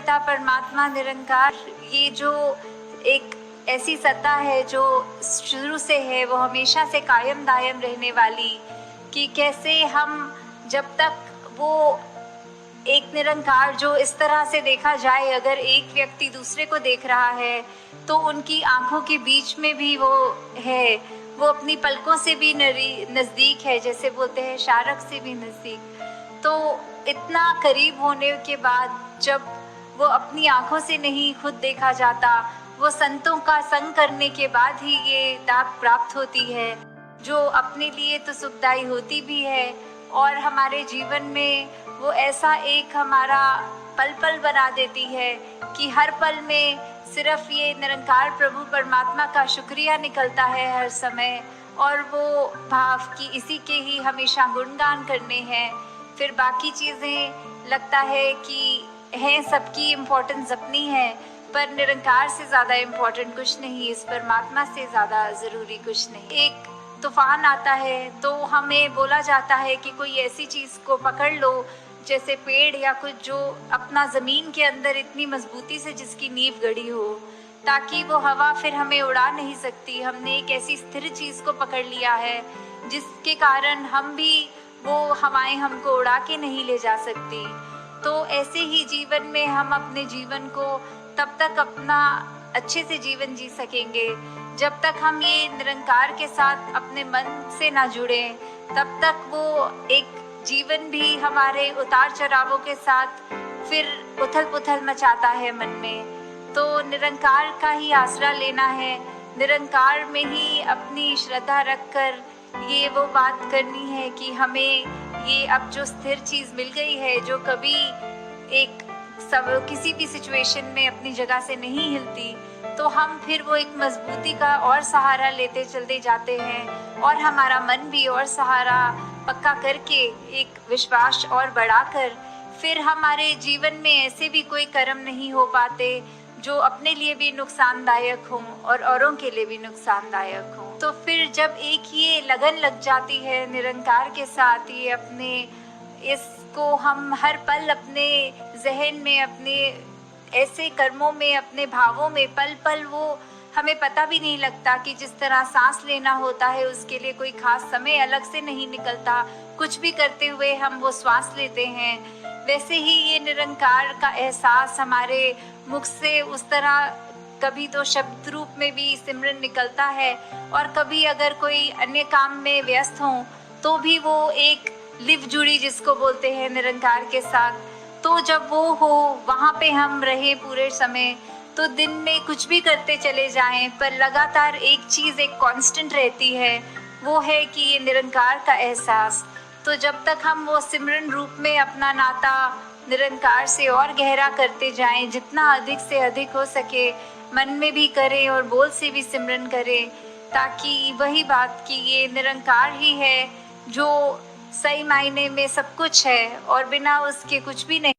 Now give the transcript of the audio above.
पिता परमात्मा निरंकार, ये जो एक ऐसी सत्ता है जो शुरू से है, वो हमेशा से कायम दायम रहने वाली, कि कैसे हम जब तक वो एक निरंकार जो इस तरह से देखा जाए, अगर एक व्यक्ति दूसरे को देख रहा है तो उनकी आंखों के बीच में भी वो है, वो अपनी पलकों से भी नज़दीक है, जैसे बोलते हैं शारक से भी नज़दीक। तो इतना करीब होने के बाद जब वो अपनी आंखों से नहीं खुद देखा जाता, वो संतों का संग करने के बाद ही ये दात प्राप्त होती है, जो अपने लिए तो सुखदायी होती भी है और हमारे जीवन में वो ऐसा एक हमारा पल पल बना देती है कि हर पल में सिर्फ ये निरंकार प्रभु परमात्मा का शुक्रिया निकलता है हर समय, और वो भाव कि इसी के ही हमेशा गुणगान करने हैं। फिर बाकी चीज़ें लगता है कि हैं, सबकी इम्पोर्टेंस अपनी है, पर निरंकार से ज़्यादा इम्पोर्टेंट कुछ नहीं, इस परमात्मा से ज़्यादा ज़रूरी कुछ नहीं। एक तूफान आता है तो हमें बोला जाता है कि कोई ऐसी चीज़ को पकड़ लो, जैसे पेड़ या कुछ जो अपना ज़मीन के अंदर इतनी मजबूती से जिसकी नींव गड़ी हो, ताकि वो हवा फिर हमें उड़ा नहीं सकती। हमने एक ऐसी स्थिर चीज़ को पकड़ लिया है जिसके कारण हम भी, वो हवाएं हमको उड़ा के नहीं ले जा सकती। तो ऐसे ही जीवन में हम अपने जीवन को तब तक अपना अच्छे से जीवन जी सकेंगे जब तक हम ये निरंकार के साथ अपने मन से ना जुड़े, तब तक वो एक जीवन भी हमारे उतार चढ़ावों के साथ फिर उथल पुथल मचाता है मन में। तो निरंकार का ही आसरा लेना है, निरंकार में ही अपनी श्रद्धा रखकर ये वो बात करनी है कि हमें ये अब जो स्थिर चीज़ मिल गई है, जो कभी एक सब किसी भी सिचुएशन में अपनी जगह से नहीं हिलती, तो हम फिर वो एक मजबूती का और सहारा लेते चलते जाते हैं और हमारा मन भी और सहारा पक्का करके एक विश्वास और बढ़ाकर फिर हमारे जीवन में ऐसे भी कोई कर्म नहीं हो पाते जो अपने लिए भी नुकसानदायक हों और औरों के लिए भी नुकसानदायक हों। तो फिर जब एक ये लगन लग जाती है निरंकार के साथ, ये अपने इसको हम हर पल अपने जहन में, अपने ऐसे कर्मों में, अपने भावों में पल पल, वो हमें पता भी नहीं लगता कि जिस तरह सांस लेना होता है उसके लिए कोई खास समय अलग से नहीं निकलता, कुछ भी करते हुए हम वो श्वास लेते हैं, वैसे ही ये निरंकार का एहसास हमारे मुख से उस तरह कभी तो शब्द रूप में भी सिमरन निकलता है, और कभी अगर कोई अन्य काम में व्यस्त हों तो भी वो एक लिव जुड़ी जिसको बोलते हैं निरंकार के साथ। तो जब वो हो वहाँ पे हम रहे पूरे समय, तो दिन में कुछ भी करते चले जाएं, पर लगातार एक चीज़ एक कांस्टेंट रहती है, वो है कि ये निरंकार का एहसास। तो जब तक हम वो सिमरन रूप में अपना नाता निरंकार से और गहरा करते जाएं, जितना अधिक से अधिक हो सके मन में भी करें और बोल से भी सिमरन करें, ताकि वही बात कि ये निरंकार ही है जो सही मायने में सब कुछ है और बिना उसके कुछ भी नहीं।